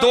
2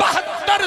72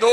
2